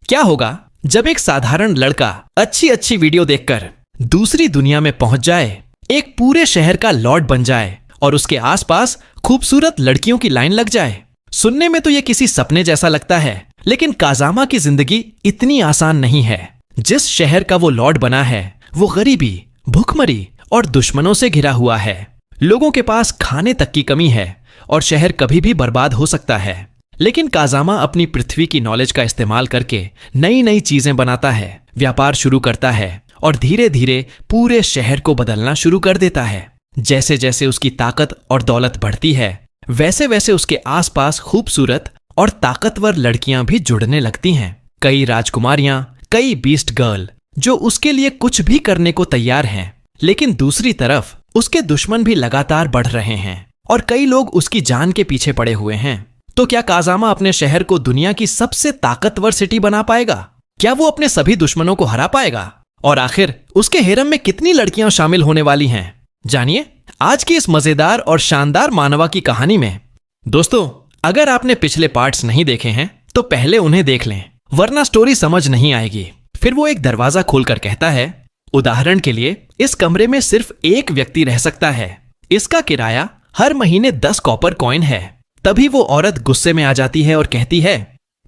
क्या होगा जब एक साधारण लड़का अच्छी अच्छी वीडियो देखकर दूसरी दुनिया में पहुंच जाए, एक पूरे शहर का लॉर्ड बन जाए और उसके आसपास खूबसूरत लड़कियों की लाइन लग जाए। सुनने में तो ये किसी सपने जैसा लगता है, लेकिन काजामा की जिंदगी इतनी आसान नहीं है। जिस शहर का वो लॉर्ड बना है वो गरीबी, भूखमरी और दुश्मनों से घिरा हुआ है। लोगों के पास खाने तक की कमी है और शहर कभी भी बर्बाद हो सकता है। लेकिन काजामा अपनी पृथ्वी की नॉलेज का इस्तेमाल करके नई नई चीजें बनाता है, व्यापार शुरू करता है और धीरे धीरे पूरे शहर को बदलना शुरू कर देता है। जैसे जैसे उसकी ताकत और दौलत बढ़ती है, वैसे वैसे उसके आसपास खूबसूरत और ताकतवर लड़कियां भी जुड़ने लगती हैं। कई राजकुमारियां, कई बीस्ट गर्ल जो उसके लिए कुछ भी करने को तैयार हैं। लेकिन दूसरी तरफ उसके दुश्मन भी लगातार बढ़ रहे हैं और कई लोग उसकी जान के पीछे पड़े हुए हैं। तो क्या काजामा अपने शहर को दुनिया की सबसे ताकतवर सिटी बना पाएगा? क्या वो अपने सभी दुश्मनों को हरा पाएगा? और आखिर उसके हेरम में कितनी लड़कियां शामिल होने वाली हैं? जानिए आज की इस मजेदार और शानदार मानवा की कहानी में। दोस्तों, अगर आपने पिछले पार्ट्स नहीं देखे हैं तो पहले उन्हें देख लें, वरना स्टोरी समझ नहीं आएगी। फिर वो एक दरवाजा खोलकर कहता है, उदाहरण के लिए इस कमरे में सिर्फ एक व्यक्ति रह सकता है। इसका किराया हर महीने 10 कॉपर कॉइन है। तभी वो औरत गुस्से में आ जाती है और कहती है,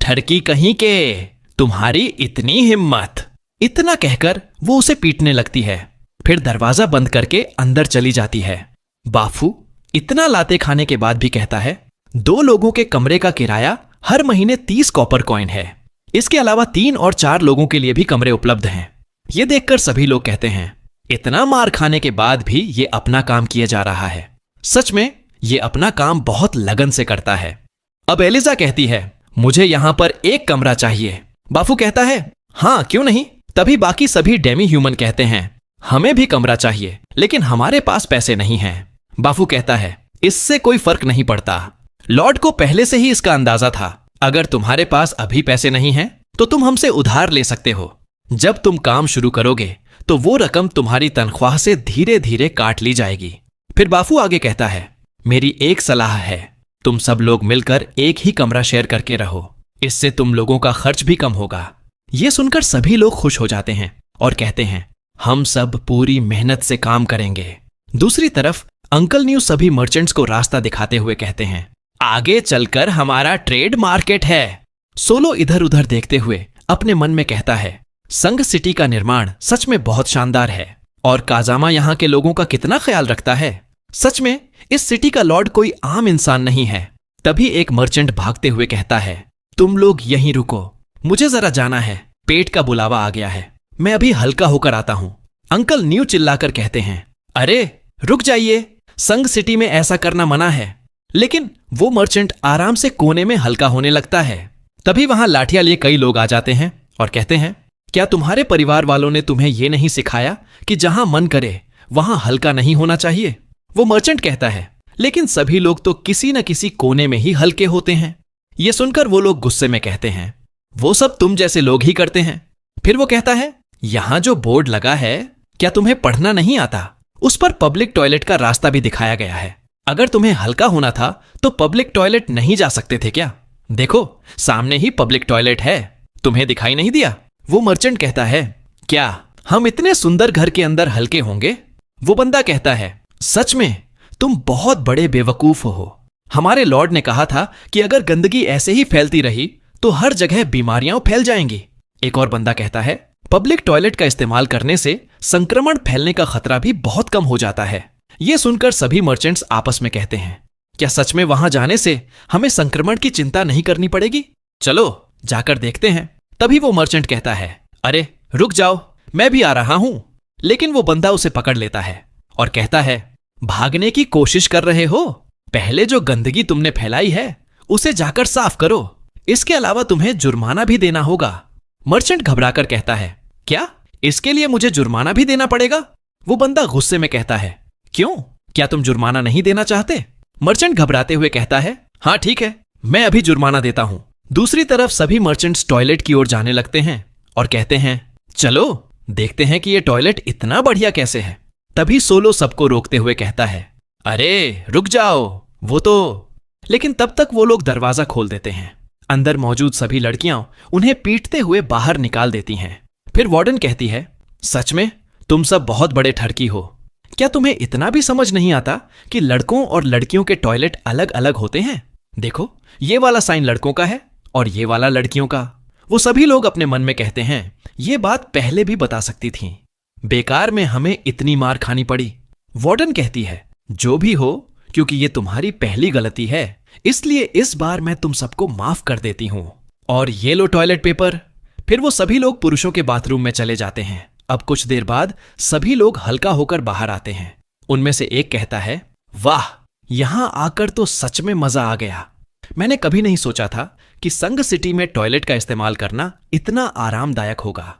ठरकी कहीं के, तुम्हारी इतनी हिम्मत। इतना कहकर वो उसे पीटने लगती है। फिर दरवाजा बंद करके अंदर चली जाती है। बाफू इतना लाते खाने के बाद भी कहता है, 2 लोगों के कमरे का किराया हर महीने 30 कॉपर कॉइन है। इसके अलावा 3 और 4 लोगों के लिए भी कमरे उपलब्ध हैं। ये देखकर सभी लोग कहते हैं, इतना मार खाने के बाद भी ये अपना काम किए जा रहा है। सच में ये अपना काम बहुत लगन से करता है। अब एलिजा कहती है, मुझे यहां पर एक कमरा चाहिए। बाफू कहता है, हाँ क्यों नहीं। तभी बाकी सभी डेमी ह्यूमन कहते हैं, हमें भी कमरा चाहिए, लेकिन हमारे पास पैसे नहीं हैं। बाफू कहता है, इससे कोई फर्क नहीं पड़ता। लॉर्ड को पहले से ही इसका अंदाजा था। अगर तुम्हारे पास अभी पैसे नहीं हैं तो तुम हमसे उधार ले सकते हो। जब तुम काम शुरू करोगे तो वो रकम तुम्हारी तनख्वाह से धीरे धीरे काट ली जाएगी। फिर बाफू आगे कहता है, मेरी एक सलाह है, तुम सब लोग मिलकर एक ही कमरा शेयर करके रहो। इससे तुम लोगों का खर्च भी कम होगा। ये सुनकर सभी लोग खुश हो जाते हैं और कहते हैं, हम सब पूरी मेहनत से काम करेंगे। दूसरी तरफ अंकल न्यू सभी मर्चेंट्स को रास्ता दिखाते हुए कहते हैं, आगे चलकर हमारा ट्रेड मार्केट है। सोलो इधर उधर देखते हुए अपने मन में कहता है, संघ सिटी का निर्माण सच में बहुत शानदार है और काजामा यहाँ के लोगों का कितना ख्याल रखता है। सच में इस सिटी का लॉर्ड कोई आम इंसान नहीं है। तभी एक मर्चेंट भागते हुए कहता है, तुम लोग यहीं रुको, मुझे जरा जाना है, पेट का बुलावा आ गया है, मैं अभी हल्का होकर आता हूं। अंकल न्यू चिल्लाकर कहते हैं, अरे रुक जाइए, संघ सिटी में ऐसा करना मना है। लेकिन वो मर्चेंट आराम से कोने में हल्का होने लगता है। तभी वहां लाठियां लिए कई लोग आ जाते हैं और कहते हैं, क्या तुम्हारे परिवार वालों ने तुम्हें यह नहीं सिखाया कि जहां मन करे वहां हल्का नहीं होना चाहिए? वो मर्चेंट कहता है, लेकिन सभी लोग तो किसी न किसी कोने में ही हल्के होते हैं। ये सुनकर वो लोग गुस्से में कहते हैं, वो सब तुम जैसे लोग ही करते हैं। फिर वो कहता है, यहां जो बोर्ड लगा है, क्या तुम्हें पढ़ना नहीं आता? उस पर पब्लिक टॉयलेट का रास्ता भी दिखाया गया है। अगर तुम्हें हल्का होना था तो पब्लिक टॉयलेट नहीं जा सकते थे क्या? देखो सामने ही पब्लिक टॉयलेट है, तुम्हें दिखाई नहीं दिया? वो मर्चेंट कहता है, क्या हम इतने सुंदर घर के अंदर हल्के होंगे? वो बंदा कहता है, सच में तुम बहुत बड़े बेवकूफ हो। हमारे लॉर्ड ने कहा था कि अगर गंदगी ऐसे ही फैलती रही तो हर जगह बीमारियां फैल जाएंगी। एक और बंदा कहता है, पब्लिक टॉयलेट का इस्तेमाल करने से संक्रमण फैलने का खतरा भी बहुत कम हो जाता है। यह सुनकर सभी मर्चेंट्स आपस में कहते हैं, क्या सच में वहां जाने से हमें संक्रमण की चिंता नहीं करनी पड़ेगी? चलो जाकर देखते हैं। तभी वो मर्चेंट कहता है, अरे रुक जाओ, मैं भी आ रहा हूं। लेकिन वो बंदा उसे पकड़ लेता है और कहता है, भागने की कोशिश कर रहे हो? पहले जो गंदगी तुमने फैलाई है उसे जाकर साफ करो। इसके अलावा तुम्हें जुर्माना भी देना होगा। मर्चेंट घबराकर कहता है, क्या इसके लिए मुझे जुर्माना भी देना पड़ेगा? वो बंदा गुस्से में कहता है, क्यों, क्या तुम जुर्माना नहीं देना चाहते? मर्चेंट घबराते हुए कहता है, हाँ ठीक है, मैं अभी जुर्माना देता हूं। दूसरी तरफ सभी मर्चेंट्स टॉयलेट की ओर जाने लगते हैं और कहते हैं, चलो देखते हैं कि ये टॉयलेट इतना बढ़िया कैसे है। तभी सोलो सबको रोकते हुए कहता है, अरे रुक जाओ, वो तो लेकिन तब तक वो लोग दरवाजा खोल देते हैं। अंदर मौजूद सभी लड़कियां उन्हें पीटते हुए बाहर निकाल देती हैं। फिर वार्डन कहती है, सच में तुम सब बहुत बड़े ठरकी हो। क्या तुम्हें इतना भी समझ नहीं आता कि लड़कों और लड़कियों के टॉयलेट अलग अलग होते हैं? देखो, ये वाला साइन लड़कों का है और ये वाला लड़कियों का। वो सभी लोग अपने मन में कहते हैं, ये बात पहले भी बता सकती थी, बेकार में हमें इतनी मार खानी पड़ी। वार्डन कहती है, जो भी हो, क्योंकि ये तुम्हारी पहली गलती है, इसलिए इस बार मैं तुम सबको माफ कर देती हूं। और ये लो टॉयलेट पेपर। फिर वो सभी लोग पुरुषों के बाथरूम में चले जाते हैं। अब कुछ देर बाद सभी लोग हल्का होकर बाहर आते हैं। उनमें से एक कहता है, वाह, यहां आकर तो सच में मजा आ गया। मैंने कभी नहीं सोचा था कि संग सिटी में टॉयलेट का इस्तेमाल करना इतना आरामदायक होगा।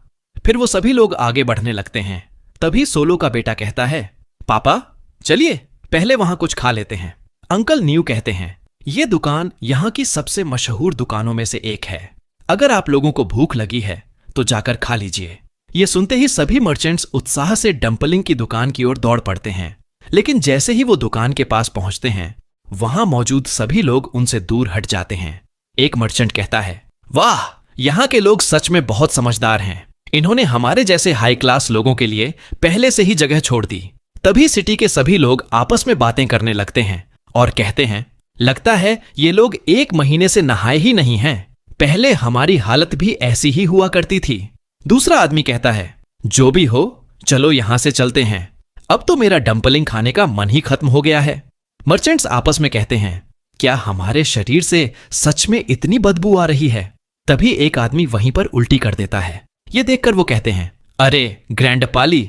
फिर वो सभी लोग आगे बढ़ने लगते हैं। तभी सोलो का बेटा कहता है, पापा चलिए पहले वहां कुछ खा लेते हैं। अंकल न्यू कहते हैं, ये दुकान यहां की सबसे मशहूर दुकानों में से एक है। अगर आप लोगों को भूख लगी है तो जाकर खा लीजिए। ये सुनते ही सभी मर्चेंट्स उत्साह से डंपलिंग की दुकान की ओर दौड़ पड़ते हैं। लेकिन जैसे ही वो दुकान के पास पहुंचते हैं, वहां मौजूद सभी लोग उनसे दूर हट जाते हैं। एक मर्चेंट कहता है, वाह, यहां के लोग सच में बहुत समझदार हैं। इन्होंने हमारे जैसे हाई क्लास लोगों के लिए पहले से ही जगह छोड़ दी। तभी सिटी के सभी लोग आपस में बातें करने लगते हैं और कहते हैं, लगता है ये लोग 1 महीने से नहाए ही नहीं हैं। पहले हमारी हालत भी ऐसी ही हुआ करती थी। दूसरा आदमी कहता है, जो भी हो, चलो यहां से चलते हैं। अब तो मेरा डंपलिंग खाने का मन ही खत्म हो गया है। मर्चेंट्स आपस में कहते हैं, क्या हमारे शरीर से सच में इतनी बदबू आ रही है? तभी एक आदमी वहीं पर उल्टी कर देता है। ये देखकर वो कहते हैं, अरे ग्रैंडपाली,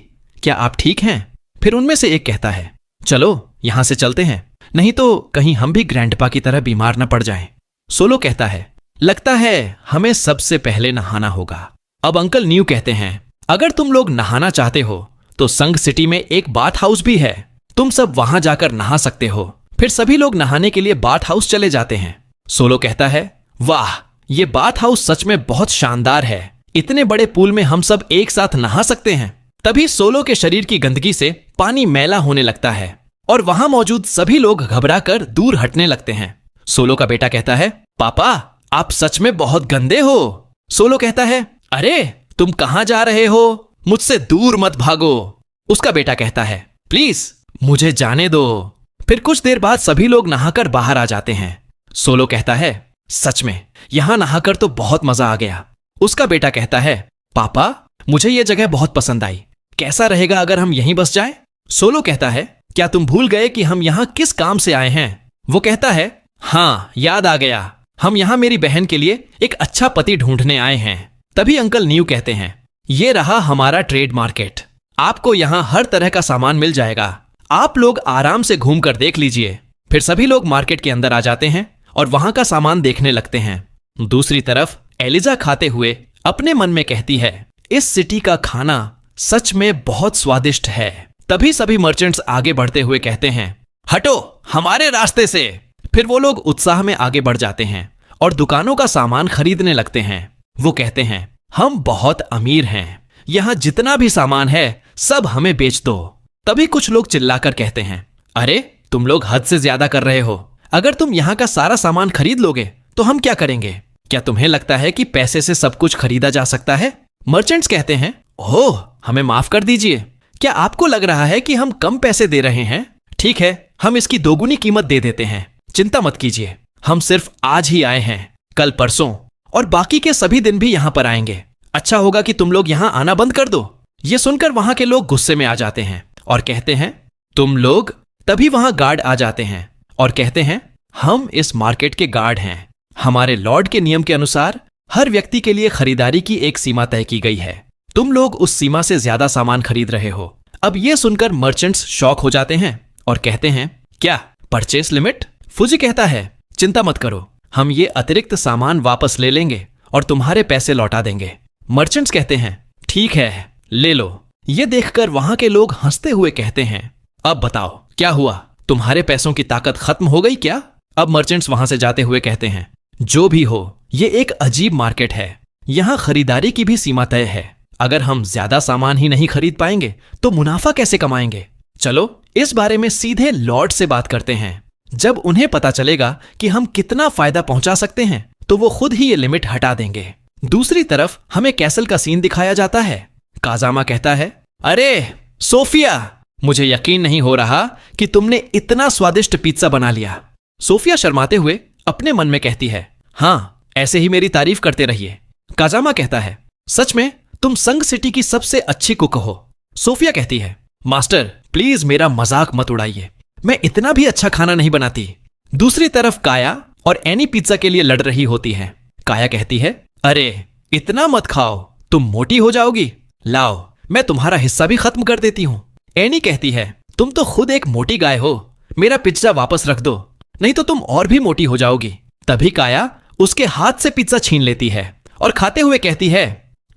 क्या आप ठीक हैं? फिर उनमें से एक कहता है, चलो यहां से चलते हैं, नहीं तो कहीं हम भी ग्रैंडपा की तरह बीमार न पड़ जाएं। सोलो कहता है, लगता है हमें सबसे पहले नहाना होगा। अब अंकल न्यू कहते हैं, अगर तुम लोग नहाना चाहते हो तो संग सिटी में एक बाथ हाउस भी है, तुम सब वहां जाकर नहा सकते हो। फिर सभी लोग नहाने के लिए बाथ हाउस चले जाते हैं। सोलो कहता है, वाह, ये बाथ हाउस सच में बहुत शानदार है। इतने बड़े पूल में हम सब एक साथ नहा सकते हैं। तभी सोलो के शरीर की गंदगी से पानी मैला होने लगता है और वहां मौजूद सभी लोग घबराकर दूर हटने लगते हैं। सोलो का बेटा कहता है, पापा आप सच में बहुत गंदे हो। सोलो कहता है, अरे तुम कहां जा रहे हो? मुझसे दूर मत भागो। उसका बेटा कहता है, प्लीज मुझे जाने दो। फिर कुछ देर बाद सभी लोग नहाकर बाहर आ जाते हैं। सोलो कहता है, सच में यहां नहाकर तो बहुत मजा आ गया। उसका बेटा कहता है, पापा मुझे यह जगह बहुत पसंद आई। कैसा रहेगा अगर हम यहीं बस जाएं? सोलो कहता है, क्या तुम भूल गए कि हम यहां किस काम से आए हैं? वो कहता है, हाँ याद आ गया, हम यहां मेरी बहन के लिए एक अच्छा पति ढूंढने आए हैं। तभी अंकल न्यू कहते हैं, ये रहा हमारा ट्रेड मार्केट। आपको यहां हर तरह का सामान मिल जाएगा। आप लोग आराम से घूम कर देख लीजिए। फिर सभी लोग मार्केट के अंदर आ जाते हैं और वहां का सामान देखने लगते हैं। दूसरी तरफ एलिजा खाते हुए अपने मन में कहती है, इस सिटी का खाना सच में बहुत स्वादिष्ट है। तभी सभी मर्चेंट्स आगे बढ़ते हुए कहते हैं, हटो हमारे रास्ते से। फिर वो लोग उत्साह में आगे बढ़ जाते हैं और दुकानों का सामान खरीदने लगते हैं। वो कहते हैं, हम बहुत अमीर हैं, यहां जितना भी सामान है सब हमें बेच दो। तभी कुछ लोग चिल्लाकर कहते हैं, अरे तुम लोग हद से ज्यादा कर रहे हो। अगर तुम यहां का सारा सामान खरीद लोगे तो हम क्या करेंगे? क्या तुम्हें लगता है कि पैसे से सब कुछ खरीदा जा सकता है? मर्चेंट्स कहते हैं, ओह हमें माफ कर दीजिए। क्या आपको लग रहा है कि हम कम पैसे दे रहे हैं? ठीक है, हम इसकी दोगुनी कीमत दे देते हैं। चिंता मत कीजिए, हम सिर्फ आज ही आए हैं, कल परसों और बाकी के सभी दिन भी यहां पर आएंगे। अच्छा होगा कि तुम लोग यहां आना बंद कर दो। ये सुनकर वहां के लोग गुस्से में आ जाते हैं और कहते हैं, तुम लोग? तभी वहां गार्ड आ जाते हैं और कहते हैं, हम इस मार्केट के गार्ड हैं। हमारे लॉर्ड के नियम के अनुसार हर व्यक्ति के लिए खरीदारी की एक सीमा तय की गई है। तुम लोग उस सीमा से ज्यादा सामान खरीद रहे हो। अब ये सुनकर मर्चेंट्स शॉक हो जाते हैं और कहते हैं, क्या परचेस लिमिट? फुजी कहता है, चिंता मत करो, हम ये अतिरिक्त सामान वापस ले लेंगे और तुम्हारे पैसे लौटा देंगे। मर्चेंट्स कहते हैं, ठीक है, ले लो। ये देखकर वहां के लोग हंसते हुए कहते हैं, अब बताओ क्या हुआ? तुम्हारे पैसों की ताकत खत्म हो गई क्या? अब मर्चेंट्स वहां से जाते हुए कहते हैं, जो भी हो, ये एक अजीब मार्केट है। यहां खरीदारी की भी सीमा तय है। अगर हम ज्यादा सामान ही नहीं खरीद पाएंगे तो मुनाफा कैसे कमाएंगे? चलो इस बारे में सीधे लॉर्ड से बात करते हैं। जब उन्हें पता चलेगा कि हम कितना फायदा पहुंचा सकते हैं तो वो खुद ही ये लिमिट हटा देंगे। दूसरी तरफ हमें कैसल का सीन दिखाया जाता है। काजामा कहता है, अरे सोफिया, मुझे यकीन नहीं हो रहा कि तुमने इतना स्वादिष्ट पिज्जा बना लिया। सोफिया शर्माते हुए अपने मन में कहती है, हाँ, ऐसे ही मेरी तारीफ करते रहिए। काजामा कहता है, सच में तुम संग सिटी की सबसे अच्छी कुक हो। सोफिया कहती है, मास्टर प्लीज मेरा मजाक मत उड़ाइए, मैं इतना भी अच्छा खाना नहीं बनाती। दूसरी तरफ काया और एनी पिज्जा के लिए लड़ रही होती हैं। काया कहती है, अरे इतना मत खाओ, तुम मोटी हो जाओगी। लाओ, मैं तुम्हारा हिस्सा भी खत्म कर देती हूं। एनी कहती है, तुम तो खुद एक मोटी गाय हो, मेरा पिज्जा वापस रख दो, नहीं तो तुम और भी मोटी हो जाओगी। तभी काया उसके हाथ से पिज्जा छीन लेती है और खाते हुए कहती है,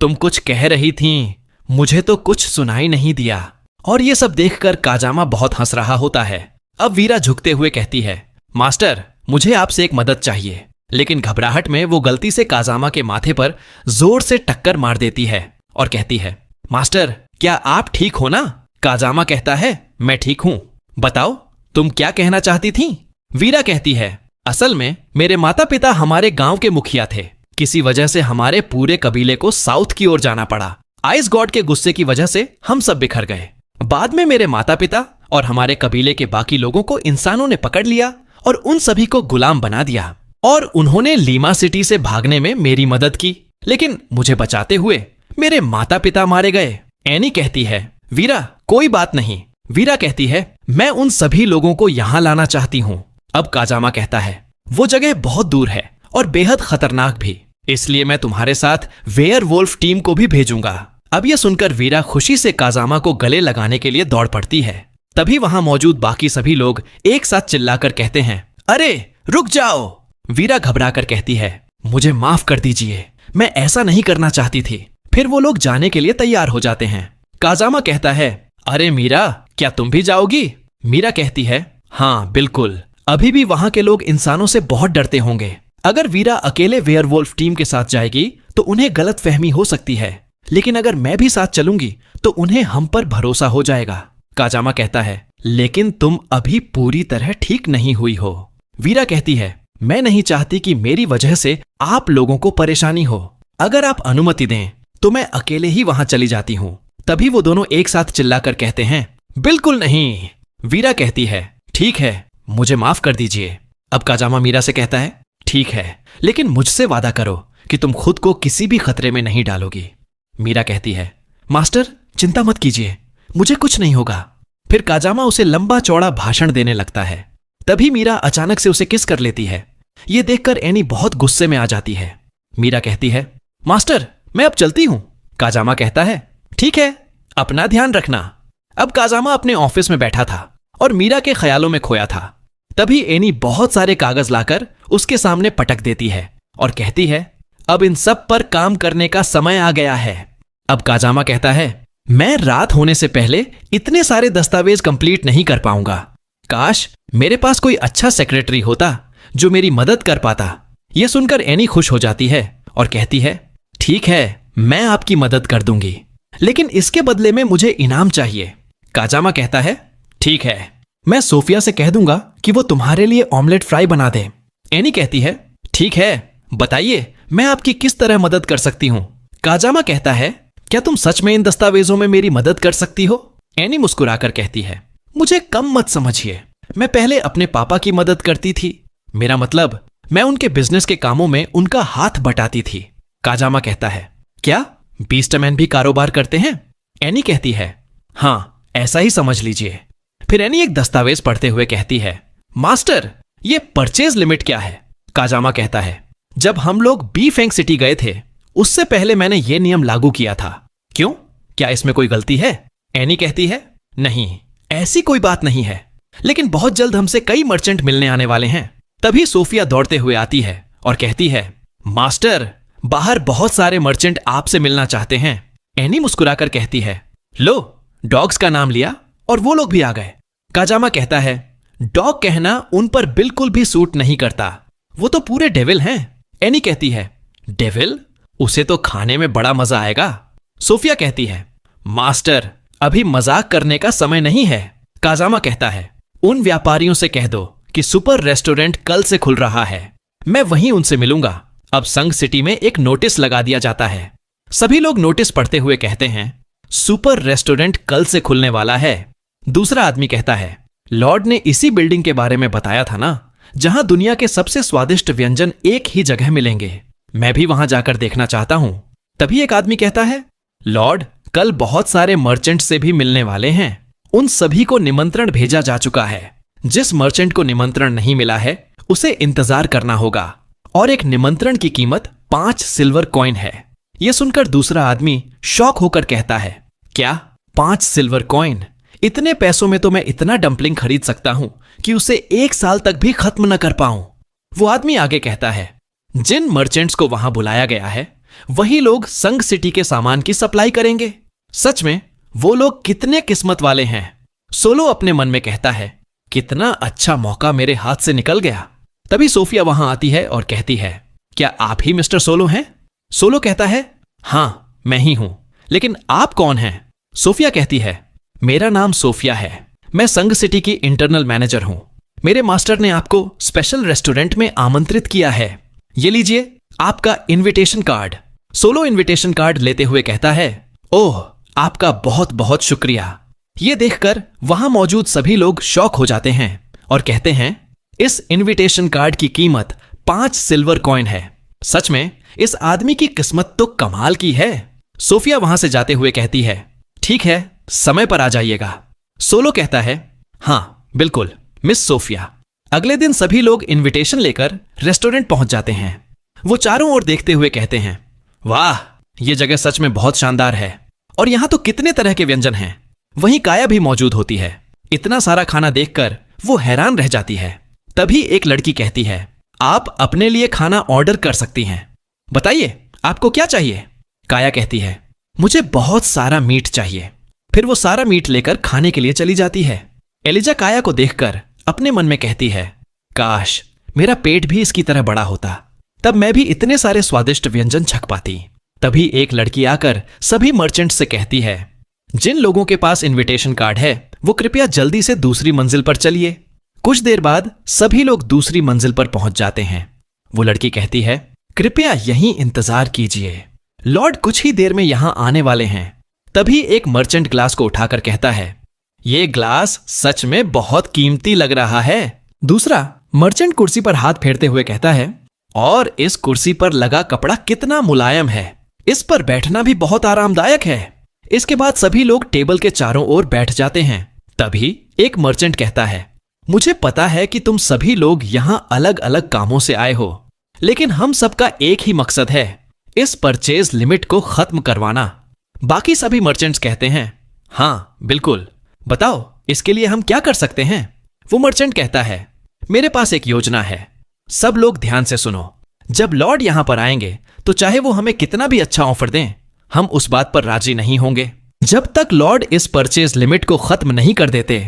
तुम कुछ कह रही थीं, मुझे तो कुछ सुनाई नहीं दिया। और ये सब देखकर काजामा बहुत हंस रहा होता है। अब वीरा झुकते हुए कहती है, मास्टर मुझे आपसे एक मदद चाहिए। लेकिन घबराहट में वो गलती से काजामा के माथे पर जोर से टक्कर मार देती है और कहती है, मास्टर क्या आप ठीक हो ना? काजामा कहता है, मैं ठीक हूं, बताओ तुम क्या कहना चाहती थी? वीरा कहती है, असल में मेरे माता पिता हमारे गांव के मुखिया थे, किसी वजह से हमारे पूरे कबीले को साउथ की ओर जाना पड़ा। आइस गॉड के गुस्से की वजह से हम सब बिखर गए। बाद में मेरे माता पिता और हमारे कबीले के बाकी लोगों को इंसानों ने पकड़ लिया और उन सभी को गुलाम बना दिया और उन्होंने लीमा सिटी से भागने में मेरी मदद की, लेकिन मुझे बचाते हुए मेरे माता पिता मारे गए। एनी कहती है, वीरा कोई बात नहीं। वीरा कहती है, मैं उन सभी लोगों को यहां लाना चाहती हूं। अब काजामा कहता है, वो जगह बहुत दूर है और बेहद खतरनाक भी, इसलिए मैं तुम्हारे साथ वेयरवुल्फ टीम को भी भेजूंगा। अब यह सुनकर वीरा खुशी से काजामा को गले लगाने के लिए दौड़ पड़ती है। तभी वहां मौजूद बाकी सभी लोग एक साथ चिल्लाकर कहते हैं, अरे रुक जाओ। वीरा घबरा कर कहती है, मुझे माफ कर दीजिए, मैं ऐसा नहीं करना चाहती थी। फिर वो लोग जाने के लिए तैयार हो जाते हैं। काजामा कहता है, अरे मीरा क्या तुम भी जाओगी? मीरा कहती है, हाँ बिल्कुल, अभी भी वहां के लोग इंसानों से बहुत डरते होंगे। अगर वीरा अकेले वेयरवुल्फ टीम के साथ जाएगी तो उन्हें गलत फहमी हो सकती है, लेकिन अगर मैं भी साथ चलूंगी तो उन्हें हम पर भरोसा हो जाएगा। काजामा कहता है, लेकिन तुम अभी पूरी तरह ठीक नहीं हुई हो। वीरा कहती है, मैं नहीं चाहती कि मेरी वजह से आप लोगों को परेशानी हो। अगर आप अनुमति दें तो मैं अकेले ही वहां चली जाती हूं। तभी वो दोनों एक साथ चिल्लाकर कहते हैं, बिल्कुल नहीं। वीरा कहती है, ठीक है, मुझे माफ कर दीजिए। अब काजामा मीरा से कहता है, ठीक है, लेकिन मुझसे वादा करो कि तुम खुद को किसी भी खतरे में नहीं डालोगी। मीरा कहती है, मास्टर चिंता मत कीजिए, मुझे कुछ नहीं होगा। फिर काजामा उसे लंबा चौड़ा भाषण देने लगता है। तभी मीरा अचानक से उसे किस कर लेती है। यह देखकर एनी बहुत गुस्से में आ जाती है। मीरा कहती है, मास्टर मैं अब चलती हूं। काजामा कहता है, ठीक है, अपना ध्यान रखना। अब काजामा अपने ऑफिस में बैठा था और मीरा के ख्यालों में खोया था। तभी एनी बहुत सारे कागज लाकर उसके सामने पटक देती है और कहती है, अब इन सब पर काम करने का समय आ गया है। अब काजामा कहता है, मैं रात होने से पहले इतने सारे दस्तावेज कंप्लीट नहीं कर पाऊंगा। काश मेरे पास कोई अच्छा सेक्रेटरी होता जो मेरी मदद कर पाता। यह सुनकर एनी खुश हो जाती है और कहती है, ठीक है, मैं आपकी मदद कर दूंगी, लेकिन इसके बदले में मुझे इनाम चाहिए। काजामा कहता है, ठीक है, मैं सोफिया से कह दूंगा कि वो तुम्हारे लिए ऑमलेट फ्राई बना दे। एनी कहती है, ठीक है, बताइए मैं आपकी किस तरह मदद कर सकती हूं? काजामा कहता है, क्या तुम सच में इन दस्तावेजों में मेरी मदद कर सकती हो? एनी मुस्कुराकर कहती है, मुझे कम मत समझिए, मैं पहले अपने पापा की मदद करती थी। मेरा मतलब मैं उनके बिजनेस के कामों में उनका हाथ बटाती थी। काजामा कहता है, क्या बीस्टमैन भी कारोबार करते हैं? एनी कहती है, हाँ ऐसा ही समझ लीजिए। फिर एनी एक दस्तावेज पढ़ते हुए कहती है, मास्टर ये परचेज लिमिट क्या है? काजामा कहता है, जब हम लोग बी फेंग सिटी गए थे उससे पहले मैंने ये नियम लागू किया था। क्यों, क्या इसमें कोई गलती है? एनी कहती है, नहीं ऐसी कोई बात नहीं है, लेकिन बहुत जल्द हमसे कई मर्चेंट मिलने आने वाले हैं। तभी सोफिया दौड़ते हुए आती है और कहती है, मास्टर बाहर बहुत सारे मर्चेंट आपसे मिलना चाहते हैं। एनी मुस्कुराकर कहती है, लो डॉग्स का नाम लिया और वो लोग भी आ गए। काजामा कहता है, डॉग कहना उन पर बिल्कुल भी सूट नहीं करता, वो तो पूरे डेविल हैं। एनी कहती है, डेविल? उसे तो खाने में बड़ा मजा आएगा। सोफिया कहती है, मास्टर अभी मजाक करने का समय नहीं है। काजामा कहता है, उन व्यापारियों से कह दो कि सुपर रेस्टोरेंट कल से खुल रहा है। मैं वहीं उनसे मिलूंगा। अब संग सिटी में एक नोटिस लगा दिया जाता है। सभी लोग नोटिस पढ़ते हुए कहते हैं, सुपर रेस्टोरेंट कल से खुलने वाला है। दूसरा आदमी कहता है, लॉर्ड ने इसी बिल्डिंग के बारे में बताया था ना, जहां दुनिया के सबसे स्वादिष्ट व्यंजन एक ही जगह मिलेंगे। मैं भी वहां जाकर देखना चाहता हूं। तभी एक आदमी कहता है, लॉर्ड कल बहुत सारे मर्चेंट से भी मिलने वाले हैं। उन सभी को निमंत्रण भेजा जा चुका है। जिस मर्चेंट को निमंत्रण नहीं मिला है उसे इंतजार करना होगा, और एक निमंत्रण की कीमत 5 सिल्वर कॉइन है। यह सुनकर दूसरा आदमी शॉक होकर कहता है, क्या 5 सिल्वर कॉइन? इतने पैसों में तो मैं इतना डंपलिंग खरीद सकता हूं कि उसे 1 साल तक भी खत्म न कर पाऊं। वो आदमी आगे कहता है, जिन मर्चेंट्स को वहां बुलाया गया है वही लोग संग सिटी के सामान की सप्लाई करेंगे। सच में वो लोग कितने किस्मत वाले हैं। सोलो अपने मन में कहता है, कितना अच्छा मौका मेरे हाथ से निकल गया। तभी सोफिया वहां आती है और कहती है, क्या आप ही मिस्टर सोलो हैं? सोलो कहता है, हां मैं ही हूं, लेकिन आप कौन हैं? सोफिया कहती है, मेरा नाम सोफिया है। मैं संग सिटी की इंटरनल मैनेजर हूं। मेरे मास्टर ने आपको स्पेशल रेस्टोरेंट में आमंत्रित किया है। ये लीजिए आपका invitation card. Solo invitation card लेते हुए कहता है, ओह आपका बहुत बहुत शुक्रिया। ये देखकर वहां मौजूद सभी लोग शॉक हो जाते हैं और कहते हैं, इस इनविटेशन कार्ड की कीमत 5 सिल्वर कॉइन है। सच में इस आदमी की किस्मत तो कमाल की है। सोफिया वहां से जाते हुए कहती है, ठीक है समय पर आ जाइएगा। सोलो कहता है, हां बिल्कुल मिस सोफिया। अगले दिन सभी लोग इनविटेशन लेकर रेस्टोरेंट पहुंच जाते हैं। वो चारों ओर देखते हुए कहते हैं, वाह ये जगह सच में बहुत शानदार है, और यहां तो कितने तरह के व्यंजन हैं। वहीं काया भी मौजूद होती है। इतना सारा खाना देखकर वो हैरान रह जाती है। तभी एक लड़की कहती है, आप अपने लिए खाना ऑर्डर कर सकती हैं। बताइए आपको क्या चाहिए? काया कहती है, मुझे बहुत सारा मीट चाहिए। फिर वो सारा मीट लेकर खाने के लिए चली जाती है। एलिजा काया को देखकर अपने मन में कहती है, काश मेरा पेट भी इसकी तरह बड़ा होता, तब मैं भी इतने सारे स्वादिष्ट व्यंजन छक पाती। तभी एक लड़की आकर सभी मर्चेंट से कहती है, जिन लोगों के पास इनविटेशन कार्ड है वो कृपया जल्दी से दूसरी मंजिल पर चलिए। कुछ देर बाद सभी लोग दूसरी मंजिल पर पहुंच जाते हैं। वो लड़की कहती है, कृपया यहीं इंतजार कीजिए, लॉर्ड कुछ ही देर में यहां आने वाले हैं। तभी एक मर्चेंट ग्लास को उठाकर कहता है, ये ग्लास सच में बहुत कीमती लग रहा है। दूसरा मर्चेंट कुर्सी पर हाथ फेरते हुए कहता है, और इस कुर्सी पर लगा कपड़ा कितना मुलायम है, इस पर बैठना भी बहुत आरामदायक है। इसके बाद सभी लोग टेबल के चारों ओर बैठ जाते हैं। तभी एक मर्चेंट कहता है, मुझे पता है कि तुम सभी लोग यहां अलग अलग कामों से आए हो, लेकिन हम सबका एक ही मकसद है, इस परचेज लिमिट को खत्म करवाना। बाकी सभी मर्चेंट्स कहते हैं, हां बिल्कुल, बताओ इसके लिए हम क्या कर सकते हैं? वो मर्चेंट कहता है, मेरे पास एक योजना है। सब लोग ध्यान से सुनो। जब लॉर्ड यहां पर आएंगे तो चाहे वो हमें कितना भी अच्छा ऑफर दें, हम उस बात पर राजी नहीं होंगे। जब तक लॉर्ड इस परचेज लिमिट को खत्म नहीं कर देते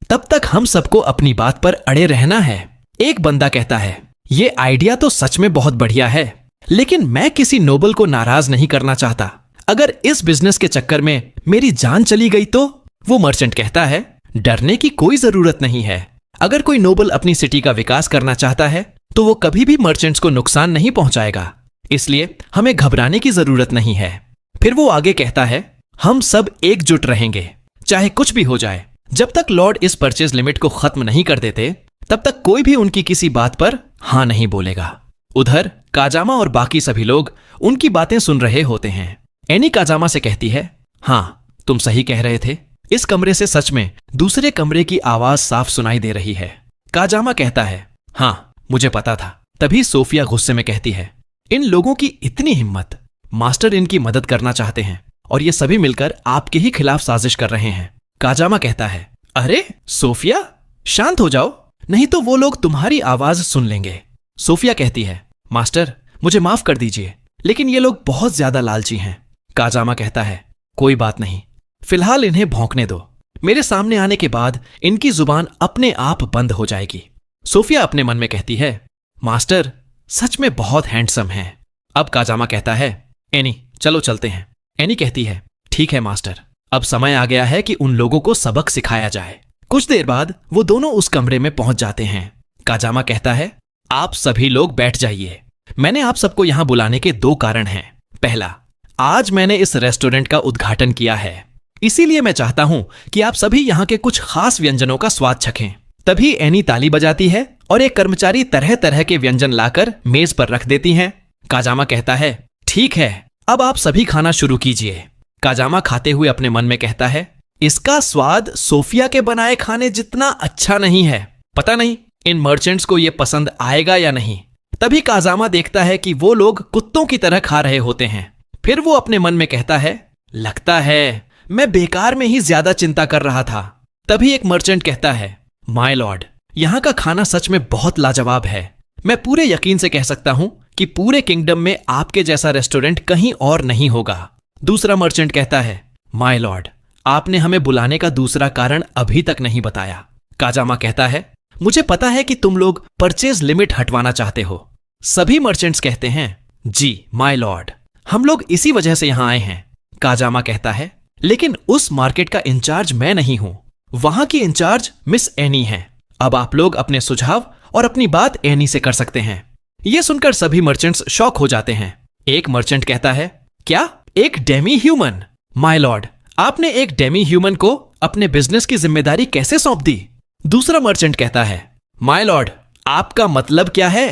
तब तक हम सबको अपनी बात पर अड़े रहना है। एक बंदा कहता है, ये आइडिया तो सच में बहुत बढ़िया है, लेकिन मैं किसी नोबल को नाराज नहीं करना चाहता। अगर इस बिजनेस के चक्कर में मेरी जान चली गई तो? वो मर्चेंट कहता है, डरने की कोई जरूरत नहीं है। अगर कोई नोबल अपनी सिटी का विकास करना चाहता है तो वो कभी भी मर्चेंट्स को नुकसान नहीं पहुंचाएगा, इसलिए हमें घबराने की जरूरत नहीं है। फिर वो आगे कहता है, हम सब एकजुट रहेंगे चाहे कुछ भी हो जाए। जब तक लॉर्ड इस परचेज लिमिट को खत्म नहीं कर देते तब तक कोई भी उनकी किसी बात पर हां नहीं बोलेगा। उधर काजामा और बाकी सभी लोग उनकी बातें सुन रहे होते हैं। एनी काजामा से कहती है, हां तुम सही कह रहे थे, इस कमरे से सच में दूसरे कमरे की आवाज साफ सुनाई दे रही है। काजामा कहता है, हां मुझे पता था। तभी सोफिया गुस्से में कहती है, इन लोगों की इतनी हिम्मत, मास्टर इनकी मदद करना चाहते हैं और ये सभी मिलकर आपके ही खिलाफ साजिश कर रहे हैं। काजामा कहता है, अरे सोफिया शांत हो जाओ, नहीं तो वो लोग तुम्हारी आवाज सुन लेंगे। सोफिया कहती है, मास्टर मुझे माफ कर दीजिए, लेकिन ये लोग बहुत ज्यादा लालची हैं। काजामा कहता है, कोई बात नहीं, फिलहाल इन्हें भौंकने दो, मेरे सामने आने के बाद इनकी जुबान अपने आप बंद हो जाएगी। सोफिया अपने मन में कहती है, मास्टर सच में बहुत हैंडसम हैं। अब काजामा कहता है, एनी चलो चलते हैं। एनी कहती है, ठीक है मास्टर, अब समय आ गया है कि उन लोगों को सबक सिखाया जाए। कुछ देर बाद वो दोनों उस कमरे में पहुंच जाते हैं। काजामा कहता है, आप सभी लोग बैठ जाइए। मैंने आप सबको यहां बुलाने के 2 कारण हैं। पहला, आज मैंने इस रेस्टोरेंट का उद्घाटन किया है, इसीलिए मैं चाहता हूं कि आप सभी यहां के कुछ खास व्यंजनों का स्वाद चखें। तभी एनी ताली बजाती है और एक कर्मचारी तरह तरह के व्यंजन लाकर मेज पर रख देती हैं। काजामा कहता है, ठीक है, अब आप सभी खाना शुरू कीजिए। काजामा खाते हुए अपने मन में कहता है, इसका स्वाद सोफिया के बनाए खाने जितना अच्छा नहीं है। पता नहीं इन मर्चेंट्स को यह पसंद आएगा या नहीं। तभी काजामा देखता है कि वो लोग कुत्तों की तरह खा रहे होते हैं। फिर वो अपने मन में कहता है, लगता है मैं बेकार में ही ज्यादा चिंता कर रहा था। तभी एक मर्चेंट कहता है, माय लॉर्ड, यहां का खाना सच में बहुत लाजवाब है। मैं पूरे यकीन से कह सकता हूं कि पूरे किंगडम में आपके जैसा रेस्टोरेंट कहीं और नहीं होगा। दूसरा मर्चेंट कहता है, माय लॉर्ड, आपने हमें बुलाने का दूसरा कारण अभी तक नहीं बताया। काजामा कहता है, मुझे पता है कि तुम लोग परचेज लिमिट हटवाना चाहते हो। सभी मर्चेंट्स कहते हैं, जी माय लॉर्ड, हम लोग इसी वजह से यहां आए हैं। काजामा कहता है, लेकिन उस मार्केट का इंचार्ज मैं नहीं हूं, वहां की इंचार्ज मिस एनी हैं। अब आप लोग अपने सुझाव और अपनी बात एनी से कर सकते हैं। यह सुनकर सभी मर्चेंट्स शॉक हो जाते हैं। एक मर्चेंट कहता है, क्या एक डेमी ह्यूमन? माय लॉर्ड, आपने एक डेमी ह्यूमन को अपने बिजनेस की जिम्मेदारी कैसे सौंप दी? दूसरा मर्चेंट कहता है, माय लॉर्ड, आपका मतलब क्या है?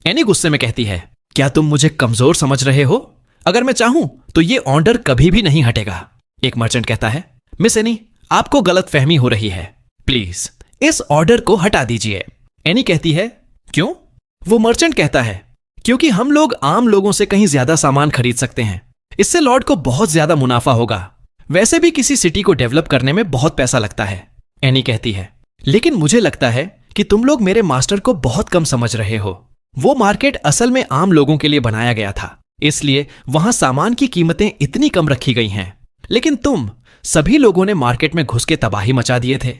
एनी गुस्से में कहती है, क्या तुम मुझे कमजोर समझ रहे हो? अगर मैं चाहूं तो ये ऑर्डर कभी भी नहीं हटेगा। एक मर्चेंट कहता है, मिस एनी, आपको गलत फहमी हो रही है, प्लीज इस ऑर्डर को हटा दीजिए। एनी कहती है, क्यों? वो मर्चेंट कहता है, क्योंकि हम लोग आम लोगों से कहीं ज्यादा सामान खरीद सकते हैं। इससे लॉर्ड को बहुत ज्यादा मुनाफा होगा। वैसे भी किसी सिटी को डेवलप करने में बहुत पैसा लगता है। एनी कहती है, लेकिन मुझे लगता है कि तुम लोग मेरे मास्टर को बहुत कम समझ रहे हो। वो मार्केट असल में आम लोगों के लिए बनाया गया था, इसलिए वहां सामान की कीमतें इतनी कम रखी गई हैं। लेकिन तुम सभी लोगों ने मार्केट में घुस के तबाही मचा दिए थे।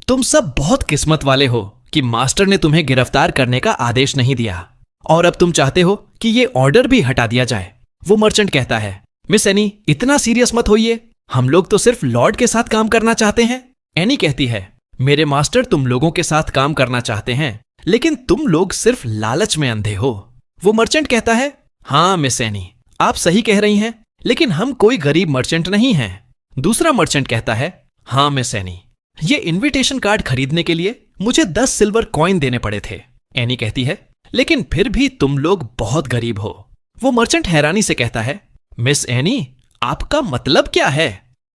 तुम सब बहुत किस्मत वाले हो कि मास्टर ने तुम्हें गिरफ्तार करने का आदेश नहीं दिया, और अब तुम चाहते हो कि ये ऑर्डर भी हटा दिया जाए। वो मर्चेंट कहता है, मिस एनी, इतना सीरियस मत होइए, हम लोग तो सिर्फ लॉर्ड के साथ काम करना चाहते हैं। एनी कहती है, मेरे मास्टर तुम लोगों के साथ काम करना चाहते हैं, लेकिन तुम लोग सिर्फ लालच में अंधे हो। वो मर्चेंट कहता है, हाँ मिस एनी, आप सही कह रही हैं, लेकिन हम कोई गरीब मर्चेंट नहीं हैं। दूसरा मर्चेंट कहता है, हाँ मिस एनी, ये इनविटेशन कार्ड खरीदने के लिए मुझे 10 सिल्वर कॉइन देने पड़े थे। एनी कहती है, लेकिन फिर भी तुम लोग बहुत गरीब हो। वो मर्चेंट हैरानी से कहता है, मिस एनी, आपका मतलब क्या है?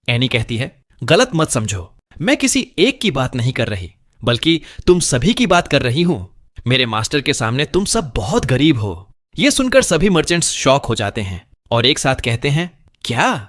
एनी कहती है, गलत मत समझो, मैं किसी एक की बात नहीं कर रही, बल्कि तुम सभी की बात कर रही हूं। मेरे मास्टर के सामने तुम सब बहुत गरीब हो। यह सुनकर सभी मर्चेंट्स शॉक हो जाते हैं और एक साथ कहते हैं, क्या